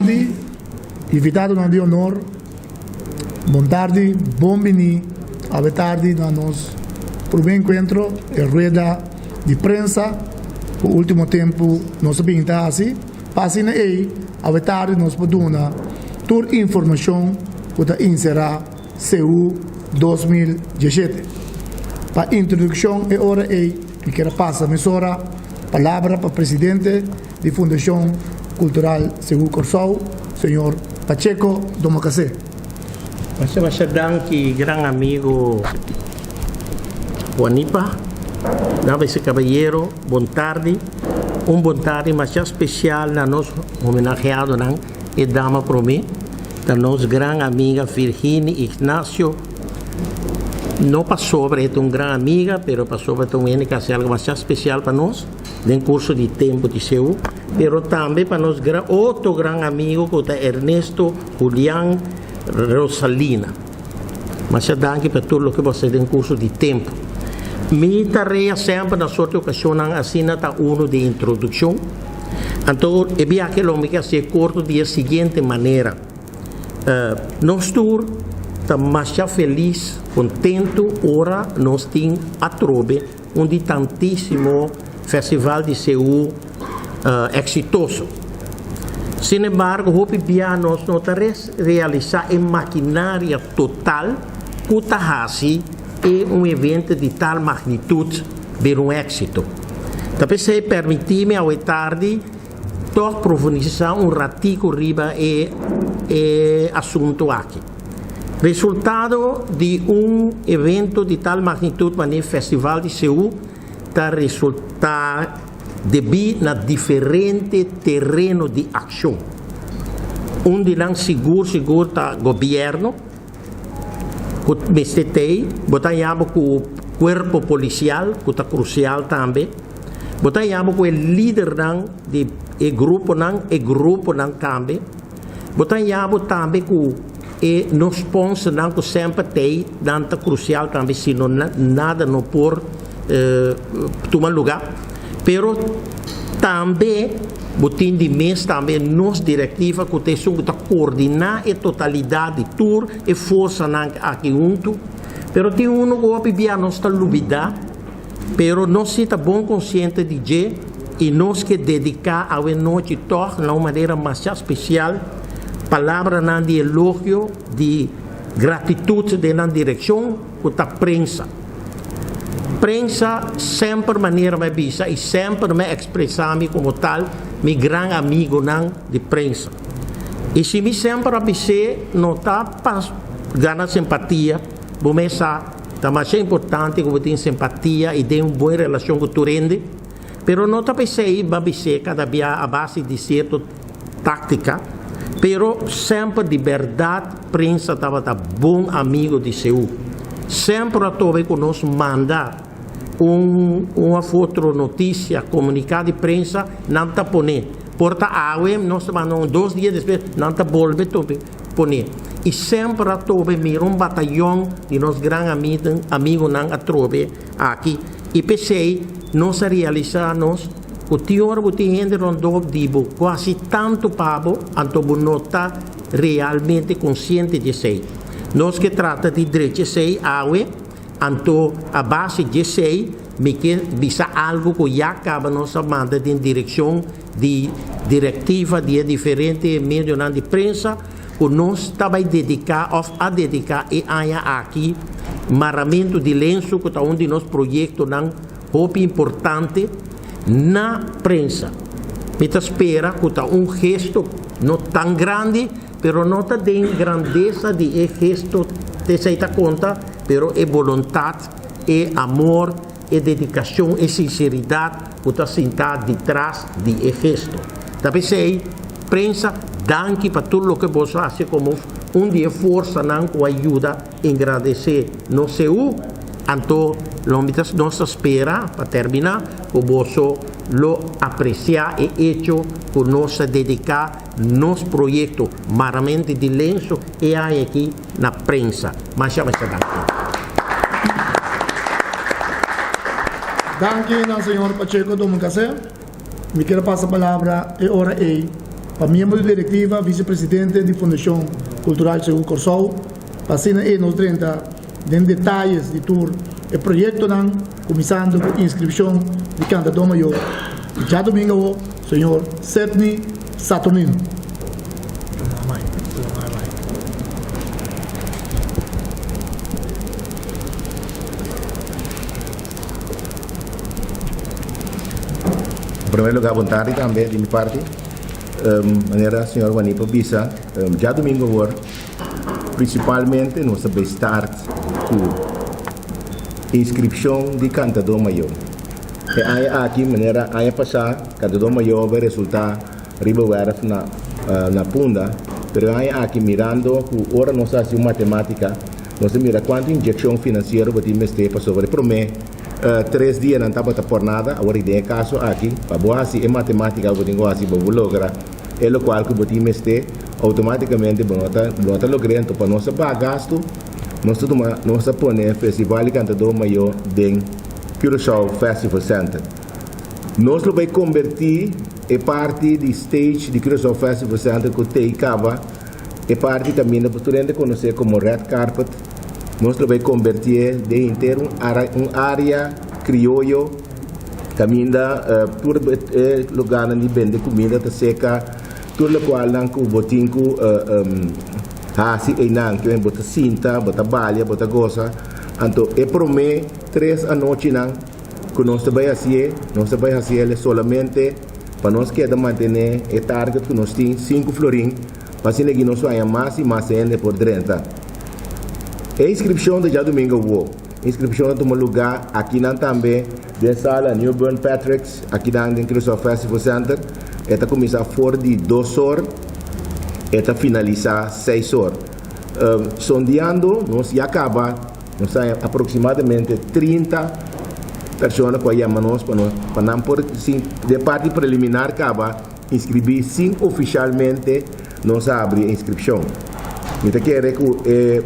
tarde, invitado de honor, bom tarde, bom vini, a tarde na nos primeiro encontro, rueda de prensa, o último tempo nós pinta assim, passina aí, a tarde nós podemos toda informação que inserá CU 2017. Para introdução é hora aí, que quero passar a mesora, palavra para o presidente da Fundação Cultural CU Corsau, senhor Pacheco Domocasé. Mas danke, gran amigo Juanipa, esse caballero, bom tarde, bom tarde, mas especial na nosso homenageado e dama para mim, da nossa grande amiga Virginia Ignacio. Não passou para uma grande amiga, mas passou para uma que é algo mais especial para nós, no curso de tempo de seu, mas também para nós outro grande amigo, que é Ernesto Julián Rosalina. Mas danke para tudo o que você tem curso de tempo. Minha tarefa sempre na sua ocasião assim está de introdução. Então, é bem aquilo que se corto de seguinte maneira. Nós tour estamos mais feliz, contento, ora nós temos a Trobe, tantíssimo festival de Seul exitoso. Sin embargo, hope bia nós não realizar em maquinária total, Kutahasi é evento de tal magnitude ver êxito. Também se permitir-me ao tarde profundizar ratico riba assunto aqui. Resultado de evento de tal magnitude, no Festival de Seul, está resultado devido na diferente terreno de ação. De lang seguro tá governo, que mestetei, botamos com o corpo policial, que está crucial também, botamos com o líder de grupo também, botamos também com o sponsor que sempre tem, danta crucial também, se não nada não por tomar lugar. Pero também, botim de mês também, nos diretiva que tem que coordenar a totalidade de tour e força aqui junto. Pero tem que via nossa lubida, pero nós está bom consciente de que e nós que dedicar a noite toque de uma maneira mais especial, palavra de elogio, de gratitude na direção que a prensa. Prensa sempre maneira me visa e sempre me expressar-me como tal, meu grande amigo de prensa. E se me sempre avise, não está para ganhar simpatia, vou começar, está mais importante que eu tenha simpatia e tenha uma boa relação com o rende, mas não está para avise cada dia a base de certa tática, mas sempre de verdade, prensa estava bom amigo de seu. Sempre a tobe que nos manda uma foto notícia, comunicado de prensa, não está poner. Porta água, nós mandamos 2 dias depois, não está volve poner. E sempre a tobe mira batalhão de nosso grande amigo não a trobe aqui. E pensei, nós realizamos o teor que tem gente rondou dibo quase tanto pabo, então não está realmente consciente de si. Nós que trata de direito sei água, então a base de sei, me que visa algo que já acaba nossa manda em direção de diretiva de diferentes meios de prensa, que nós estamos a dedicar e aqui maramento de lenço que está de nosso projeto não muito importante na prensa. Me espera que está gesto não tão grande, pero não tem grandeza de gesto de se dar conta, pero é vontade, é amor, é dedicação, é sinceridade que está sentada de trás de gesto. Também sei, prensa, danke para tudo o que você faz como dia força não com ajuda a agradecer no seu, então nós espera para terminar que você lo apreciar e hecho que nós dedicar nos projeto maramente de lenço e aí aqui na prensa. Mas já vai ser Danke ao senhor Pacheco Domocasé. Me quero passar a palavra e ora aí para membro da diretiva, vice-presidente da Fundação Cultural Seú Corsou, para cena nos 30 de detalhes de tour o projeto não começando com inscrição de cantador maior. Já domingo, senhor Sidney Saturnino. Em primeiro lugar, boa tarde também de minha parte. Maneira, senhor Wanipa Bisa, já domingo agora, principalmente nós vamos start com inscrição de cantador maior. E aí aqui, maneira, aí passar, cantador maior vai resultar riba na punda, pero aí aqui mirando, com hora nós fazemos matemática, nós mira quanto injeção financeira vai ter para sobre promê. 3 dias não estava por nada, agora tem caso aqui, para boa assim, em matemática, eu tenho assim, para lograr, é o qual que eu tenho que automaticamente, nota logrando, para nós pagar gasto, nós põe festival de cantador maior em Curaçao Festival Center. Nós vamos convertir a parte de stage de Curaçao Festival Center que tem cava, a parte também da oportunidade de conhecer como red carpet. Nós vamos convertir de inteiro área criollo, também todo lugar onde vende comida tá seca, todo qual não com botinho assim aí não que vem botar cinta, botar balha, botar goza, então é promê 3 a noite não que nós vai fazer solamente para nós querer manter o target que nós temos 5 florim, para assim que nós vamos mais e mais por 30. A inscrição de já domingo, inscrição toma lugar aqui também, na sala Newburn Patrick's, aqui dentro do Curaçao Festival Center. Esta começa fora de 2 horas, esta finaliza 6 horas. Sondeando, nós já acaba, nós temos aproximadamente 30 pessoas que chamam nós para não por de parte preliminar acaba inscrever, sim oficialmente nós abre a inscrição. Então, quero que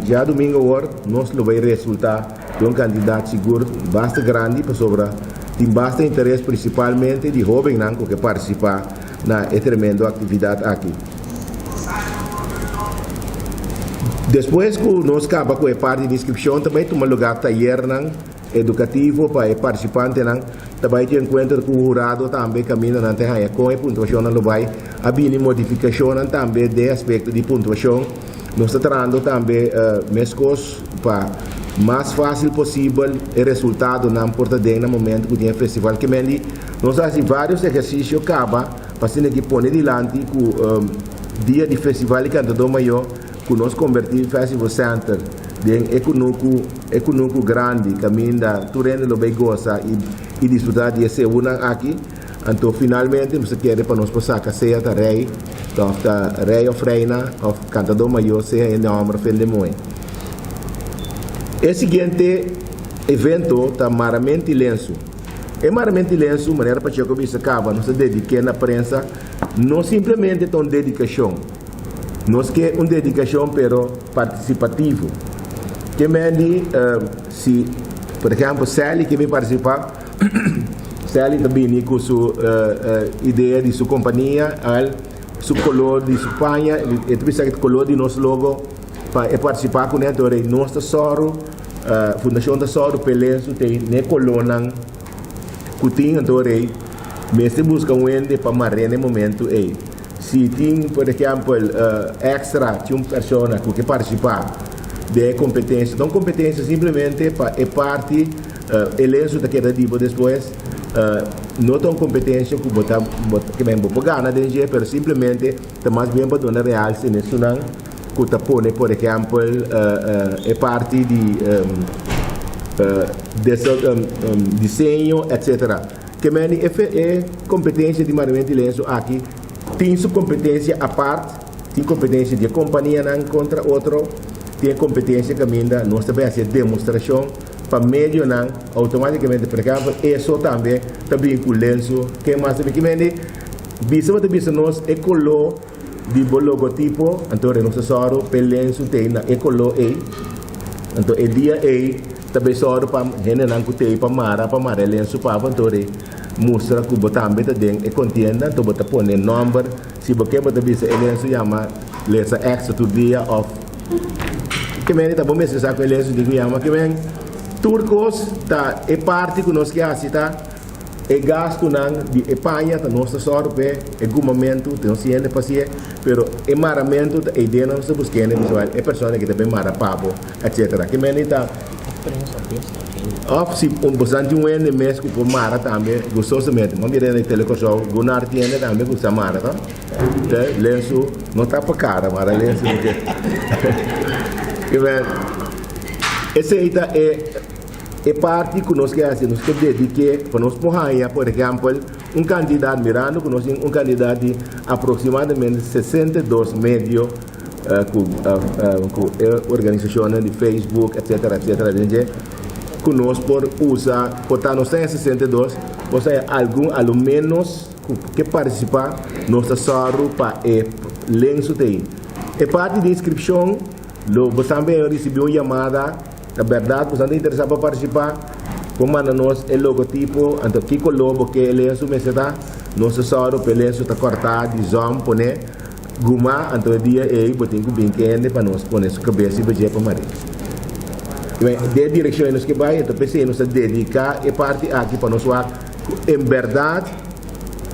já domingo agora, nós vamos resultar de um candidato seguro, bastante grande, para sobrar, tem bastante interesse, principalmente de jovens que participar na tremenda atividade aqui. Depois que nós acabamos com a parte de inscrição, também toma lugar taller educativo para participante, também te encontro com o jurado também caminho na terra com a pontuação não vai haver modificação também de aspecto de pontuação. Nós estamos tratando também mescos para mais fácil possível o resultado na portadeira no momento que tem festival que mendi. Nós fazemos vários exercícios acaba para que pôr dilante com dia de festival de cantador maior que nós convertimos em festival center de econômico grande caminho da turenda lo bem gosta e desfrutar de esse uma aqui. Então, finalmente, você quer para nós passar a ceia da rei of reina, of cantador maior, seja enorme, fende muito. O seguinte evento está maramente lenço. É maramente lenço, maneira para que você acaba, nós dediquemos na prensa, não simplesmente uma dedicação. Nós queremos uma dedicação, pero participativo. Que me se, por exemplo, Sally que vem participar, Sally também com sua ideia de sua companhia, seu color de sua panha, e também o color de nosso logo, para participar com ele, nosso tesouro, Fundação Tesouro, Pelenço, tem ne colona, cutinho, então, mas se busca ende para marrer no momento, se tem, por exemplo, extra, tinha uma pessoa que participar de competência, então competência simplesmente é parte, elenço daquela tipo depois, não tão competência que vem para ganhar de mas simplesmente está mais bem para donar real se nisso não que está põe por exemplo é parte de desenho etc que é competência de manualmente lenço aqui tem sua competência à parte tem competência de companhia não contra outro tem competência que ainda nós também fazer demonstração para meio não automaticamente por exemplo isso também com lenço que mais também que mende bisa nós é color de logotipo então nós só o lenço tem na é color então é dia também só para gente não que tem para mara lenço para então mostra que você também tem e contienda, então você põe número, se você diz ele se chama lesa extra to dia of que vem tá bom mesmo sabe ele se digo chama que vem turcos tá e parte que nós que assista e gasto nan de Espanha tá nossa sorte e gumamento tem ciente paciente pero e maramento e ideia não se buscando visual é pessoa que também mara papo etc que vem tá of si bastante um ano mês que por mara também gostosamente mas mira na televisão Gunnar tiene também com mara tá lenço não tá para cara mas lenço que vem esse aí tá é parte que nós queremos nos que dedique para nós por exemplo candidato mirando que nós um candidato de aproximadamente 62 médios com organizações de Facebook etc que nós por usar por estar nós em 62 você algum ao menos que participar nossa sorro para lenço tem é parte de inscrição você também recebeu uma chamada a verdade você não interessa para participar como nós é logotipo então que colobo que ele é sumeseta nossa sorro para lenço está cortado de zoom pone guma então dia aí botem com bem quente para nós pôr isso cabeça e beijar para marido de direção nos que vai então pensei nos dedicar e parte aqui para nós em verdade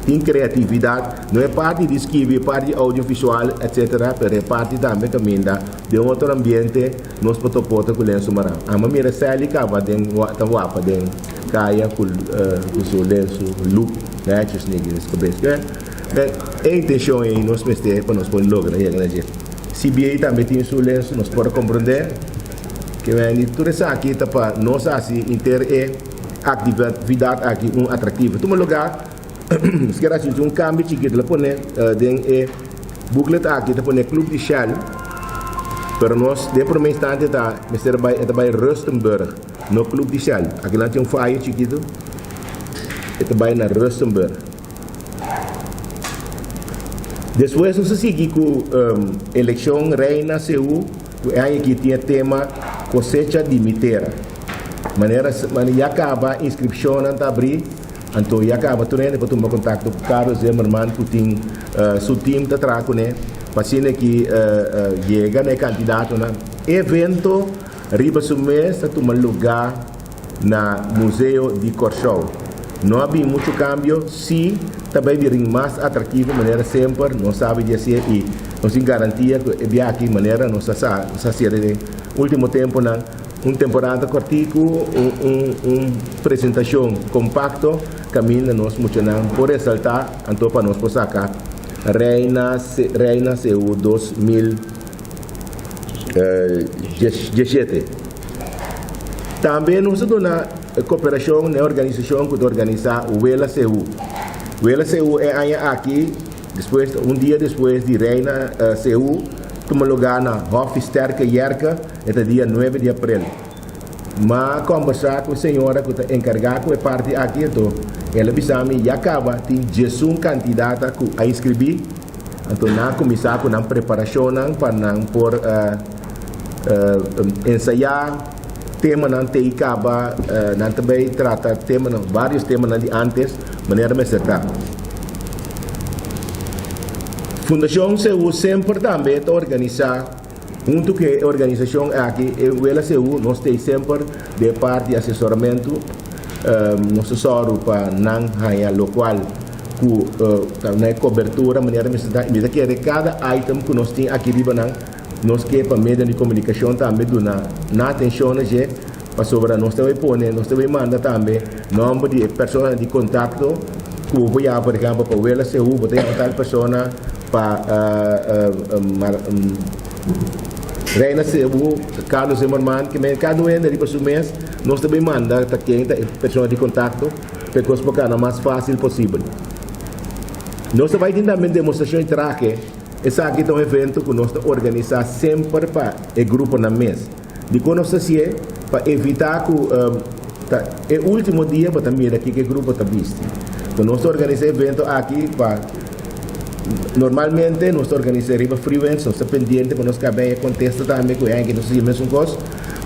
tem criatividade não é parte de escrever parte audiovisual etc mas é parte também caminha de um outro ambiente nós podemos pôr com o lenço marão a maneira séria que vai den tão guapa den caia com o seu lenço look né just niggas cabeça a intenção é nós mestre para nós pôr logo né se bem também tem o seu lenço nós podemos compreender que vem tudo isso aqui tá para nós assim inter atividade aqui atrativo todo lugar se quer assim um câmbio chiquito lá põe den booklet aqui tá põe clube de Shell para nós de primeiro instante tá Mr. by Rustenburg no clube de Shell aqui lá tem fire chiquito tá by na Rustenburg depois nós seguimos com eleição reina CU aí aqui tinha tema cosecha de mitera maneira já acaba inscrição não tá abrir então já acaba tudo depois tomar contato com Carlos Zimmermann que tem seu time tá trago né paciente que chega né candidato né evento riba do mês tá tomar lugar na museu de Corchou não havia muito cambio se também vir mais atrativo maneira sempre não sabe dizer e nós tem garantia que aqui maneira nós sabe último tempo na temporada cortico apresentação compacto caminha nós muito não por ressaltar então para nós sacar Reina CU 2017 também nós dona cooperação na organização que organiza o Wela CU é aqui depois dia depois de Reina CU toma lugar na Hofstärke Jerka é dia 9 de abril mas conversar com a senhora que está encarregada é parte aqui então ela bisami já acaba tem Jesus candidata a inscrever então na começar com a preparação para não por ensaiar tema não tem acaba não também trata tema vários temas de antes maneira mais certa Fundação CU sempre também está organizar junto com a organização aqui o CU nós temos sempre de parte de assessoramento nosso assessor para não ganhar local com cobertura maneira mesmo que cada item que nós temos aqui nós que para meio de comunicação também na atenção para sobre nós também põe nós também manda também número de pessoas de contato que vou por exemplo para o CU vou ter tal pessoa para Reina CU Carlos Zimmermann que cada um ali para o mês nós também manda para quem pessoa de contato para que os mais fácil possível nós vai ter também demonstração de traje esse aqui é um evento que nós organizamos sempre para o grupo na mesa de quando nós para evitar que é o último dia para também aqui que o grupo está visto então nós organizamos evento aqui para normalmente nós organizamos freelance nós estamos pendentes para nós caber contexto também com que nós fazemos coisa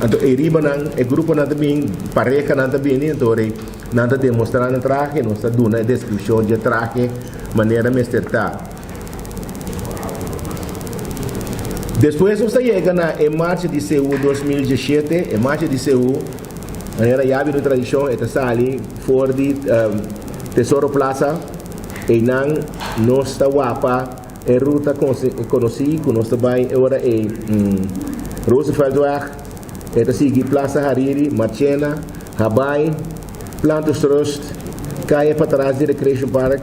Então, riba nang, grupo nang também, pareja nang também, então, nang demonstrar no traje, nós está dando a descrição de traje, maneira de estar. Depois, nós chega na marcha de CU 2017, marcha de CU, maneira já vi no tradição, está ali, fora de Tesouro Plaza, e nang, nós está guapa, a ruta conhecida, que nós também agora é Rooseveltweg, eta sigi Plaza Hariri, Marchena, Habai, Plantus Trust, Kaya para trás de Recreation Park,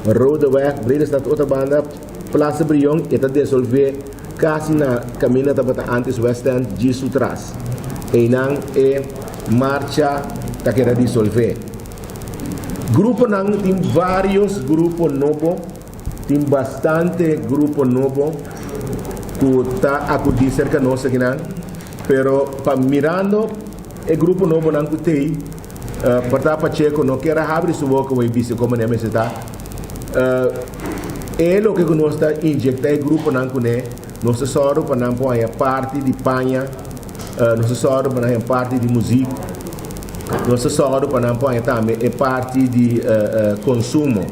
Rodeweg, Bredestad Autobanda, Plaza Brion, eta desolver quase na caminha para antes West End, disso trás. E não é marcha que quer dissolver. Grupo não tem vários grupos novos, tem bastante grupo novo que está a acudir cerca de nós aqui não. Pero para mirando o grupo novo não tem para Pacheco não quer abrir sua boca o vice como nem está é o que nós está injectar o grupo não né nós só para não pôr a parte de panha nós só para não parte de música nós só para não pôr também a parte de consumo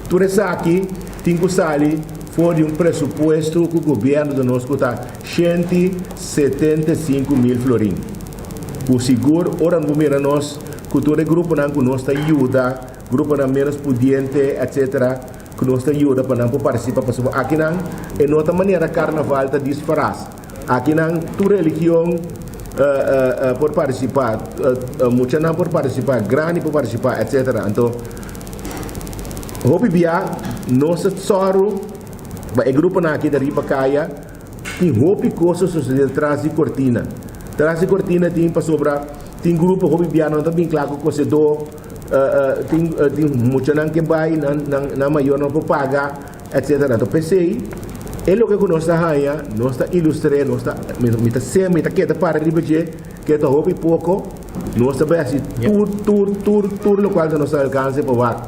tudo isso aqui tem que sair fora um pressuposto que o governo de nós está 175 mil florins. O seguro, ora não mira nós, que todo grupo não que nós ajuda, grupo não menos pudiente, etc., que nós ajuda para não participar, aqui não, em outra maneira, carnaval está disfarçado. Aqui não, toda religião por participar, muita não por participar, grande por participar, etc. Então, hobby bia, nós soro, o grupo aqui da Ribacaya tem roupa coisas atrás de cortina. Atrás de cortina tem para sobrar, tem grupo roupa biano também claro que você do tem muito não que vai na maior não para pagar, etc. Então pensei, é o que nós está raia, nós está ilustrar, nós está me tá queda para ribeje, que tá roupa pouco, nós está bem assim tudo o qual nós alcança para lá,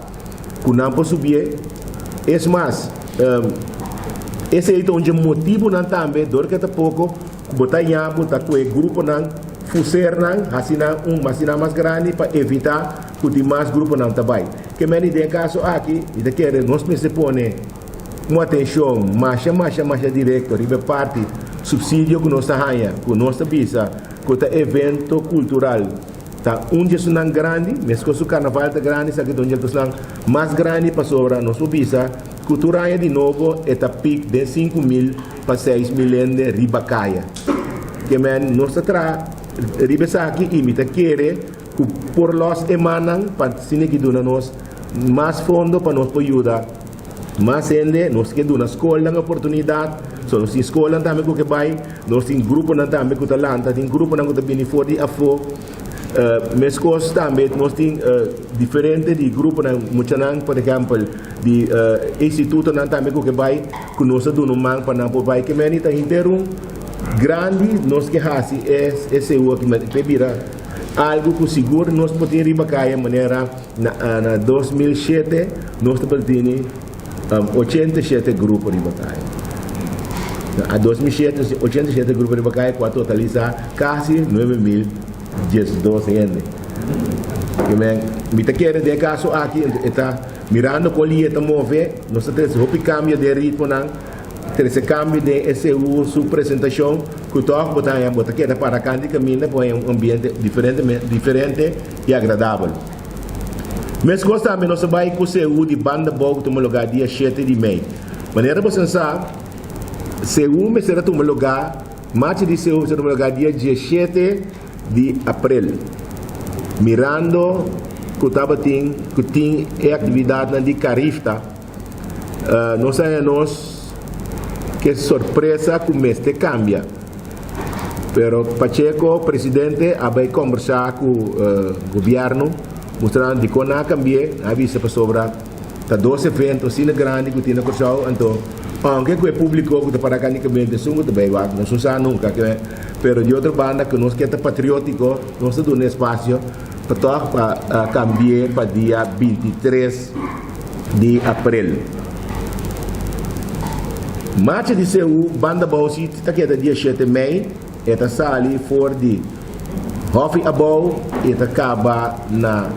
com não para subir, é mais esse é onde o motivo não também, dor que tá pouco, botar nhabo, tá com o grupo não, fuser não, assinar mais grande para evitar que o mais grupo não trabalhe. Que me tem caso aqui, e daqui nós precisamos pôr uma atenção, mais direto, ribe parte subsídio que nós está ganha, que nós está visa, que tá evento cultural. Tá onde isso não grande, mesmo que o carnaval tá grande, sabe onde isso não mais grande para sobra, nós visa cultura de novo é pico de 5 mil para 6 milhões de Ribacaya. Que nós está ribesa aqui imita querer que por los emanan para cine que dona nós mais fundo para nós ajudar. Mas ainda nós que dona escola uma oportunidade, só nós escola também que vai, nós tem grupo também que talanta, tem grupo que também for de afo. Mas coisas também nós temos diferente de grupo muito por exemplo de instituto também que vai que nós damos mão para não vai que meni tá inteiro grande nós que hasi esse o que bebira algo que seguro nós podemos ir para maneira na 2007 nós temos 87 grupos de batalha. A 2007 87 grupos de batalha que totaliza quase 9.000 12 anos. Me te quer de caso aqui está mirando colhieta mover, nós temos o cambio de ritmo não, temos cambio de SU sua apresentação, que toca botar quer para cá de caminho para um ambiente diferente e agradável. Mas gostamos nós vai com o SU de banda boa tomar lugar dia 7 de maio. Maneira você sabe, SU me será tomar lugar, marcha de SU será tomar lugar dia 17 de abril, mirando que tem atividade de Carifta, nós sabemos que surpresa que o mês cambia, pero Pacheco, presidente, vai conversar com o governo, mostrando que quando cambiar, avisa para sobrar, tá 12 eventos, assim grande que tem na Corsal, então, aunque o público que para cá unicamente sungo também vai, não se usa nunca, pero de outra banda que nós que é patriótico, nós damos um espaço para cambiar para dia 23 de abril. Marcha de CU, banda Bausi, está aqui dia 7 de maio, eta sali voor die Hoffi Abou, eta acaba na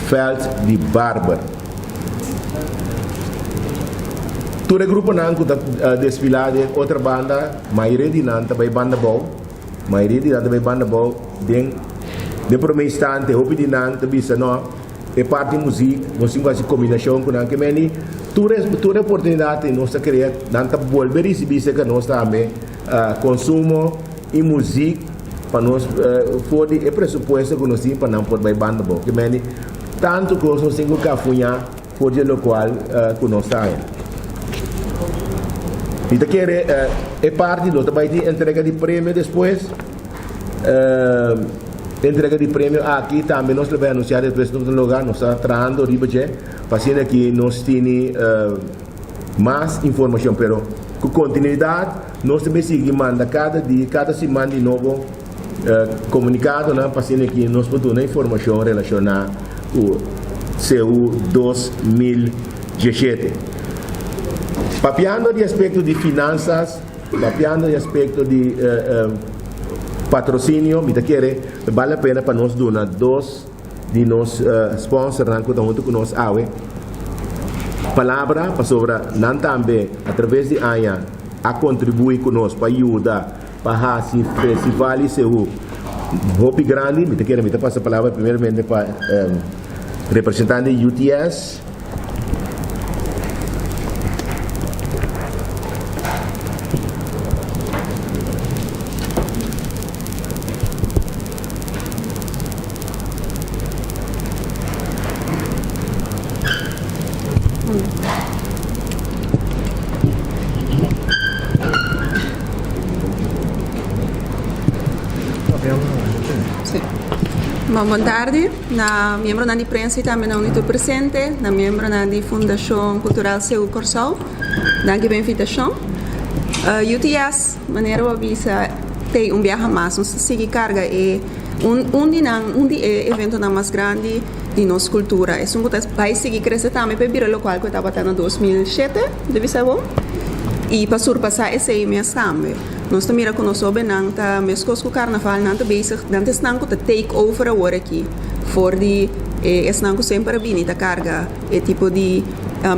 Veld de Barber. Todo o grupo não desfilado outra banda, maioria de nanta vai banda bom, de por um instante, hope de nanta bisa não é parte de música, nós temos combinação com nanta que meni, toda oportunidade nós querer nanta volver e se bisa que nós também consumo e música para nós for de pressuposto que nós temos para não poder banda bom, que meni tanto que nós temos que afunhar for de local que nós temos. E quer é parte do também de entrega de prêmio depois entrega de prêmio aqui também nós vamos anunciar depois no lugar nós está trazendo ribaje fazendo aqui nós temos mais informação pero com continuidade nós também seguimos manda cada dia cada semana de novo comunicado né fazendo aqui nós podemos informação relacionada com CU 2017. Papiando de aspecto de finanças, papiando de aspecto de patrocínio, me quer vale a pena para nós donar dois de nós sponsors que estão junto com nós palavra para sobre não também através de AIA a contribuir conosco para ajudar para esse festival e seu hope grande, me quer me passa a palavra primeiramente para representante UTS. Boa tarde, na membro da imprensa e também na unidade presente, na membro da Fundação Cultural Seu Corsol, da invitação. UTS, maneira de avisa, tem viaje mais, nós seguimos carga e evento mais grande de nossa cultura. É que vai seguir crescer também para o local que estava em 2007, deve ser bom, e para surpassar esse mês também. Nós também reconhecemos que mês com o carnaval não bezig, não estão com o take over agora aqui, for de estão sempre vindo a carga e tipo de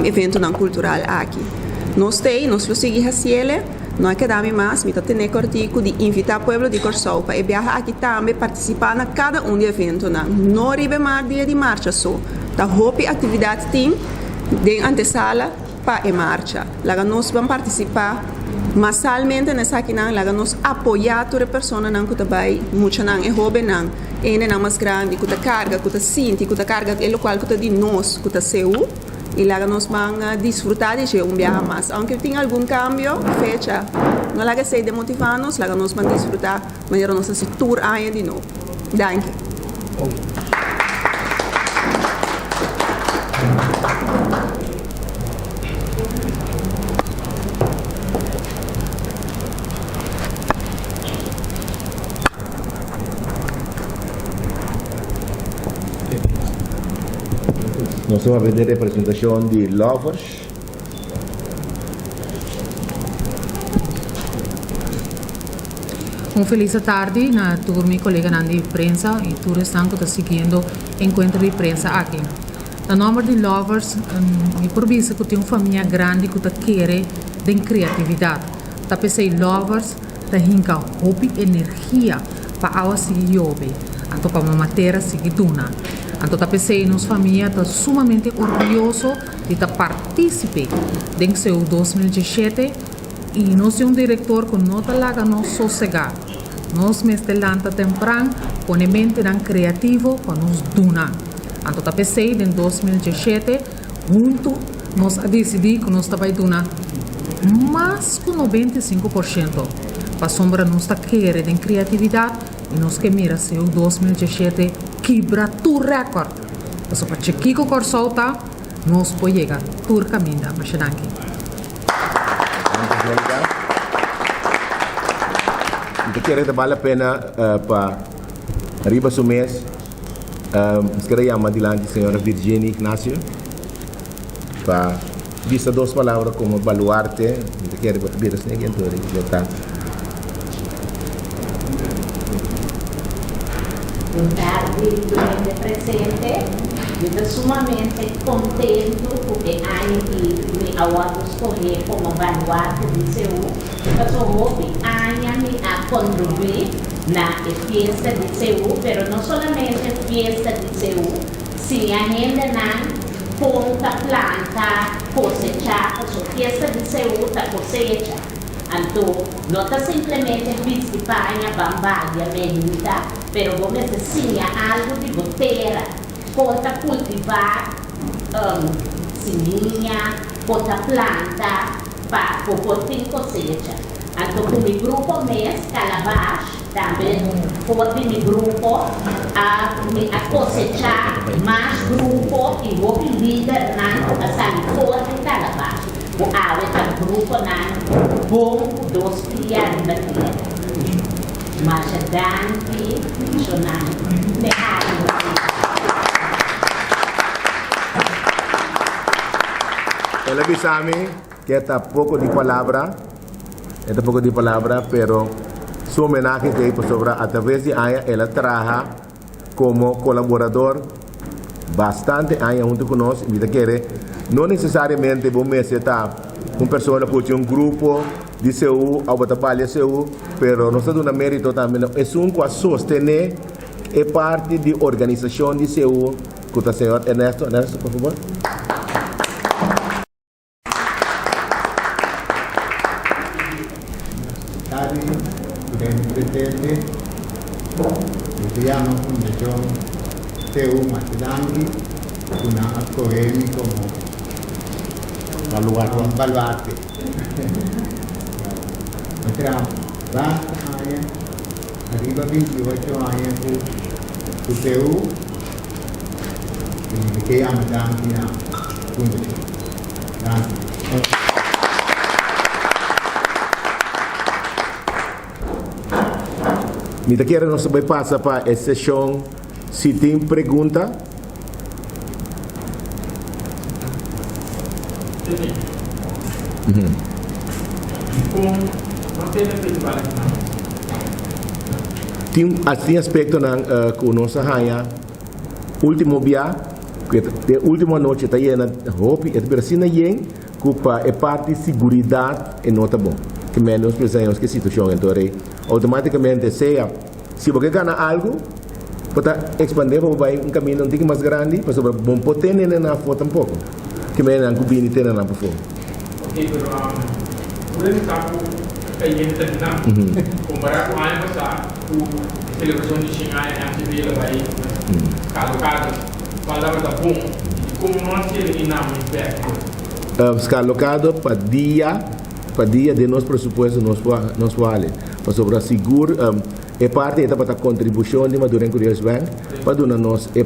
evento cultural aqui. Nós seguimos fazendo, não é que dá mais, mas tem cortico de invitar o povo de Corsol para viajar aqui também participar na cada de evento não ribe mais dia de marcha só, da hope atividade tem de antesala para a marcha, lá nós vamos participar massalmente nessa aqui lá nós apoiar toda pessoa que trabalha muito não é hobby não é mais grande que carga que sinti que carga é local que de nós que seu e lá nós vamos desfrutar de viaje mais aunque tenha algum cambio fecha não lá que sei de motivar-nos lá nós vamos desfrutar mas nós se tour aí de novo danke Nós vamos ver a representação de Lovers. Feliz tarde na turma colega de imprensa e todos estão seguindo encontro de imprensa aqui. O nome de Lovers é por vista que tem uma família grande que quer de criatividade. Tá pensei Lovers tá hinca hobby energia para a seguir jobe. Então para uma matéria seguir duna. Então, tá pensei nos família tá sumamente orgulhoso de participar em seu 2017 e nós temos diretor que não tá lá não sossegar. Nós mestelanta temprano, põe mente criativo para nos donar. Então, tá pensei em 2017 junto nós decidimos que nós vai donar mais que 95% para sombra nós tá querer em criatividade e nós que mira seu 2017 quebra tu recorde. Então, para Chiquico Corsolta, nós podemos chegar tu caminho da Machananki. Eu quero que vale a pena para arriba do mês. Quero chamar adiante a senhora Virginia Ignacio para dizer duas palavras como baluarte. Eu quero ver se ninguém está. Boa tarde, durante presente. Eu estou sumamente contente porque me awado escolher como baluarte de Seul. Eu houve me a contribuir na festa de Seul, pero não somente festa de Seul, se a gente não ponta, planta, cosechar, a festa de Seul está cosecha. Então, não está simplesmente visitar a bambagia menita, pero vamos dizer algo de boteira. Pode cultivar seminha, pode planta para poder cosecha. Então, com o grupo mês, Calabash, também pode o grupo a cosechar mais grupo e vou líder na salicor de Calabash. O ave do grupo na bom dos criados da terra. Mas a Dante, Jonathan, me Ela avisame que está pouco de palavra, pero su homenaje que por sobre a través de ella, ela trabaja como colaborador bastante años junto con nosotros, y quiere, no necesariamente vos me está una persona puede un grupo de CEU o trabalha CEU, pero nos da un mérito también, es un que sostener es parte de organización de CEU, que está señor Ernesto, por favor. Presente, iniziamo Fondazione CEU Macedangi, una accoglienza come baluarte. Entriamo, basta aia, arriva 28 aia su CEU, quindi che amo tanti na Fondazione. Grazie. Me quiero nos vai passar para a sessão. Se tem pergunta, tem aspecto na com nossa raia. Último dia, que última noite está aí na hope, é para cima aí, que é parte de segurança e nota bom. Que menos pensamos que situação então automaticamente sea se você ganha algo pode expandir para um caminho um pouco mais grande para sobre bom potente na foto um pouco que menos não combine ter na por fora. Ok, pero por ele está com a gente terminar comparar com a ano passado a celebração de Xingai a gente vê vai calocado falava da bom como nós ele inamo impacto calocado para dia de nosso presupuesto nos vale para sobre seguro é parte da para contribuição de Madureira Curious Bank para dar nós é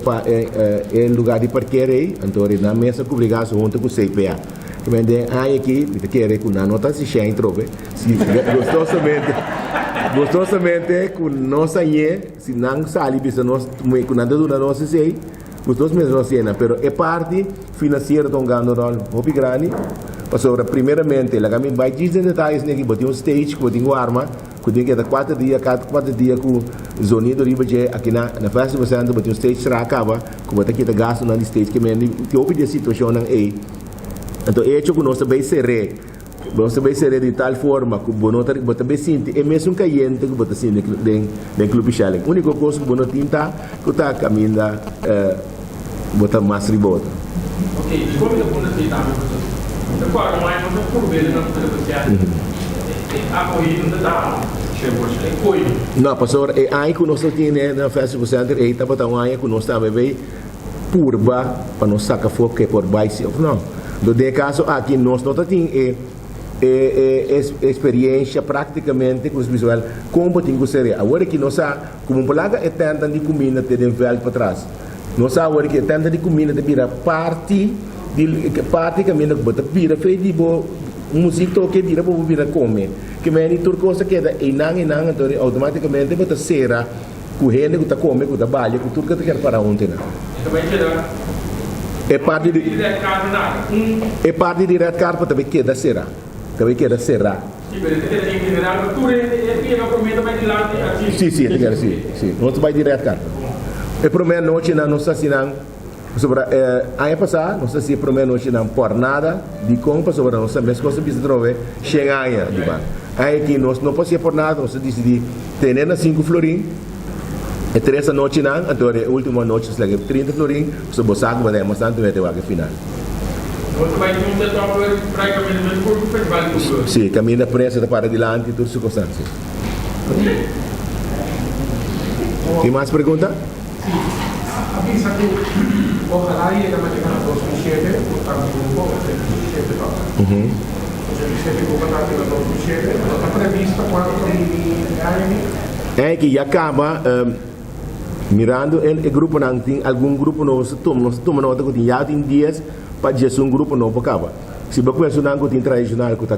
lugar de parqueio então na mesa cobrigação junto com o CPA também aí aqui quer com a nota se cheia trobe se gostosamente com nossa se não sali bisa nós com nada do nosso sei gostoso mesmo nós cena pero é parte financeira tão ganhando hobby grande sobre primeiramente lá que vai dizer detalhes né que botou um stage que botou arma que tem que dar 4 dias com zonido riba je aqui na festival centro botou um stage será acaba que botou aqui da gasto na stage que me que ouve de situação não é então é que nós vai ser de tal forma que bonota bota bem sente é mesmo que gente que bota sente den clube challenge única coisa que bonota tinta que está caminhando bota mais ribota. Ok, e como da bunda se tá agora mais não por ver não não, pastor, é aí que nós temos na Festival Center, é para estar aí que nós também vai purba para nós sacar fogo que por baixo, não. Do de caso aqui nós não temos experiência praticamente com os visual como tem que ser. Agora que nós como plaga é tenta de comida ter de velho para trás. Nós agora que tenta de comida de virar parte caminho que bota vira feito de música toque vira para vira comer que meni tur coisa que é inang então automaticamente bota será que gente que está come que trabalha que tudo que quer para ontem é parte de red card para também queda será sim, sim, sim, nós vai de red card A primeira noite não sei se não sobre ano passado não sei se a primeira noite não por nada de compra sobre nossa mesma coisa bisa trove chega aí de ba aí que nós não pode ser por nada nós decidi ter na 5 florim e 3 noite não então a última noite se leva 30 florim so bosaco vai mas tanto vai ter o final Você vai ter um setor praticamente por festival de cultura. sim caminha prensa da para adiante tudo circunstâncias tem mais pergunta? Avisa que ojalá llegue mañana a 2007, por un poco, 2007 para. 2007 por a 2007, pero está prevista quando é que já acaba mirando o grupo não tem algum grupo novo toma nota que tem já tem dias para dizer um grupo novo acaba se você conhece um tem tradicional que está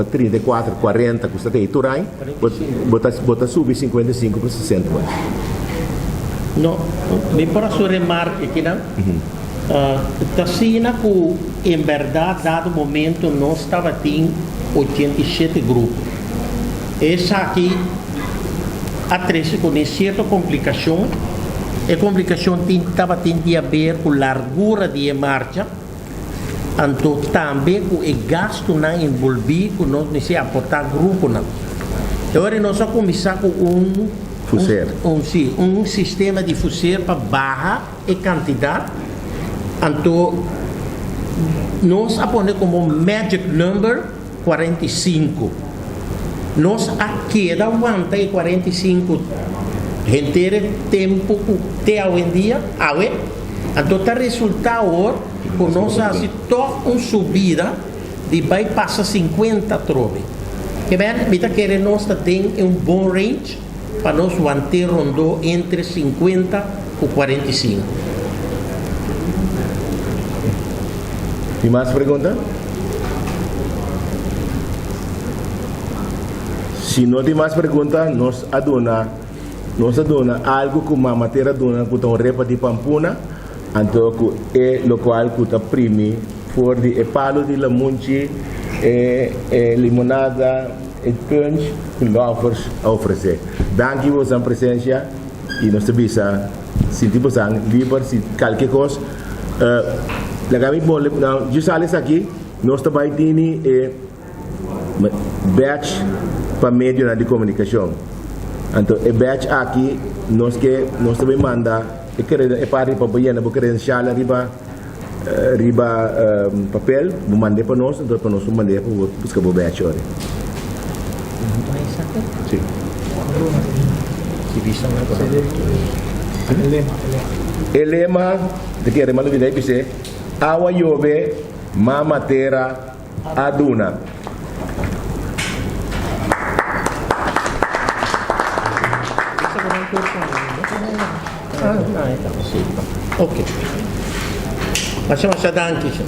34 40 que está aí turai bota subir 55 para 60 No, me para sua remarca aqui, não? Está sendo que, em verdade, dado momento, nós estava tendo 87 grupos. Essa aqui, a três com certa complicação. A complicação estava tendo a ver com a largura de marcha. Então, também com o gasto não envolvido, que nós necessitamos aportar grupo. Não. Agora, nós vamos começar com um sistema de fuseiro para barra e quantidade. Então, nós vamos como magic number 45. Nós aqui da aguanta 45 gente tempo até hoje em dia, então está resultado que nós fazemos uma subida de vai passar 50 trove. Que bem, kita queremos nós ter um bom range para nós manter rondou entre 50 e 45. Tem mais pergunta? Se não tem mais pergunta, nós aduna algo que uma matéria aduna que está repa de pampuna, então que é local que está primi for de palo de lamunchi, limonada, e punch que lovers oferecer. Danke por sua presença e nós também se tipo sang livre se qualquer coisa. Lagami bom, não, já sales aqui, nós também temos batch para meio de comunicação. Então, o batch aqui, nós também manda, é para para banhar, porque credencial riba papel, mandar para nós, então para nós mandar para buscar o batch hoje. Sim. O lema de que remalo de dizer água chove, mama terra aduna. Ok. Mas danke.